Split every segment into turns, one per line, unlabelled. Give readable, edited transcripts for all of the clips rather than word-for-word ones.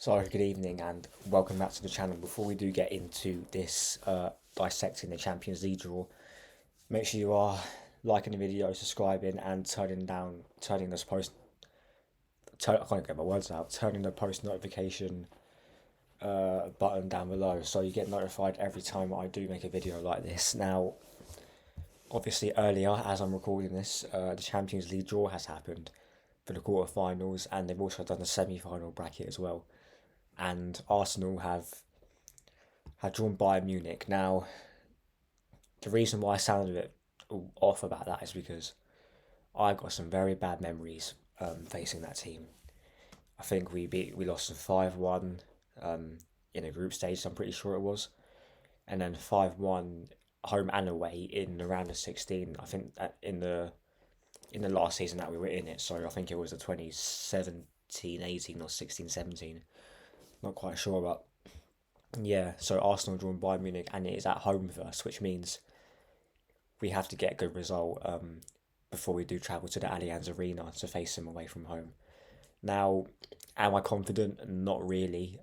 So, good evening and welcome back to the channel. Before we do get into this dissecting the Champions League draw, make sure you are liking the video, subscribing, and turning this post. I can't get my words out. Turning the post notification button down below so you get notified every time I do make a video like this. Now, obviously, earlier as I'm recording this, the Champions League draw has happened for the quarterfinals, and they've also done the semi-final bracket as well. And Arsenal have drawn Bayern Munich. Now, the reason why I sounded a bit off about that is because I got some very bad memories facing that team. I think we lost them 5-1 in a group stage. I'm pretty sure it was, and then 5-1 home and away in the round of 16. I think that in the last season that we were in it. So I think it was the 2017-18 or 16-17. Not quite sure, but yeah. So Arsenal drawn Bayern Munich, and it is at home first, which means we have to get a good result before we do travel to the Allianz Arena to face them away from home. Now, am I confident? Not really.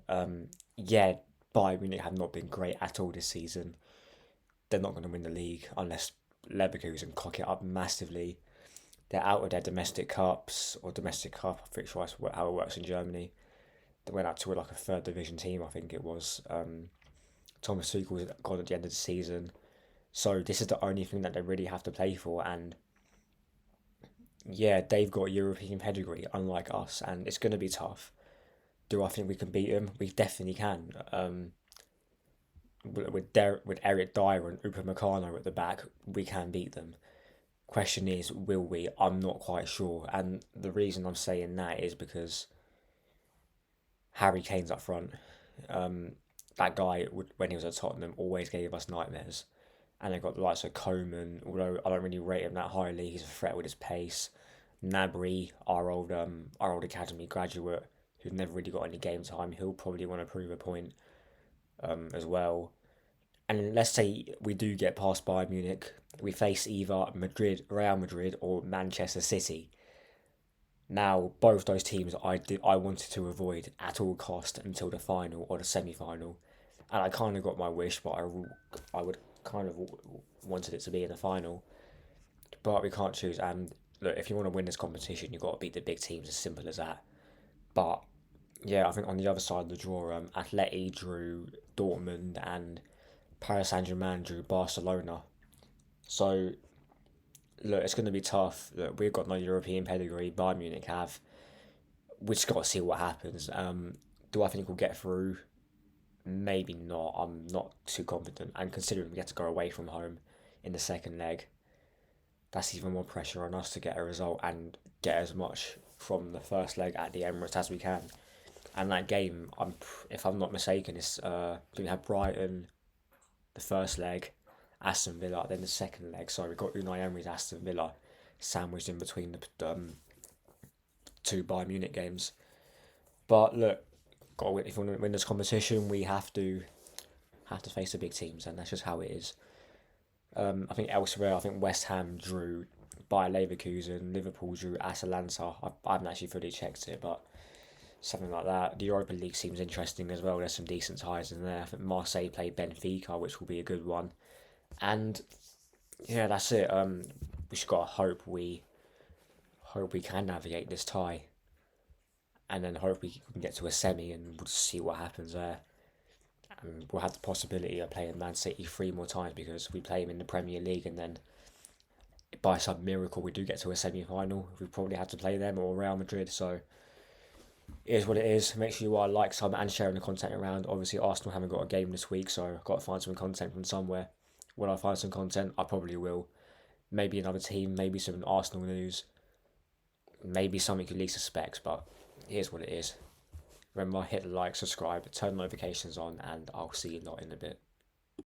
Yeah, Bayern Munich have not been great at all this season. They're not going to win the league unless Leverkusen cock it up massively. They're out of their domestic cups or domestic cup. I'm pretty sure that's how it works in Germany. They went out to like a third division team, I think it was. Thomas Tuchel's gone at the end of the season. So this is the only thing that they really have to play for. And yeah, they've got European pedigree, unlike us, and it's going to be tough. Do I think we can beat them? We definitely can. With Eric Dyer and Upamecano at the back, we can beat them. Question is, will we? I'm not quite sure. And the reason I'm saying that is because Harry Kane's up front. That guy, when he was at Tottenham, always gave us nightmares. And they got the likes of Coman, although I don't really rate him that highly. He's a threat with his pace. Nabry, our old academy graduate, who never really got any game time, he'll probably want to prove a point as well. And let's say we do get past Bayern Munich, we face either Real Madrid, or Manchester City. Now, both those teams I wanted to avoid at all cost until the final or the semi-final, and I kind of got my wish, but I would kind of wanted it to be in the final, but we can't choose. And look, if you want to win this competition, you've got to beat the big teams. As simple as that. But yeah, I think on the other side of the draw, Atleti drew Dortmund and Paris Saint-Germain drew Barcelona. So look, it's going to be tough. Look, we've got no European pedigree. Bayern Munich have. We just got to see what happens. Do I think we'll get through? Maybe not. I'm not too confident. And considering we get to go away from home in the second leg, that's even more pressure on us to get a result and get as much from the first leg at the Emirates as we can. And that game, if I'm not mistaken, is we have Brighton the first leg, Aston Villa, then the second leg. So we've got Unai Emery's Aston Villa sandwiched in between the two Bayern Munich games. But look, if we want to win this competition, we have to face the big teams, and that's just how it is. I think elsewhere, I think West Ham drew Bayer Leverkusen, Liverpool drew Atalanta. I haven't actually fully checked it, but something like that. The Europa League seems interesting as well. There's some decent ties in there. I think Marseille played Benfica, which will be a good one. And yeah, that's it. We just gotta hope we can navigate this tie, and then hope we can get to a semi, and we'll see what happens there. And we'll have the possibility of playing Man City 3 more times because we play them in the Premier League, and then by some miracle we do get to a semi-final, we probably have to play them or Real Madrid. So it is what it is. Make sure you are like, sub, and sharing the content around. Obviously, Arsenal haven't got a game this week, so I've got to find some content from somewhere. When I find some content, I probably will. Maybe another team, maybe some Arsenal news, maybe something you least suspect, but here's what it is. Remember, hit the like, subscribe, turn notifications on, and I'll see you lot in a bit.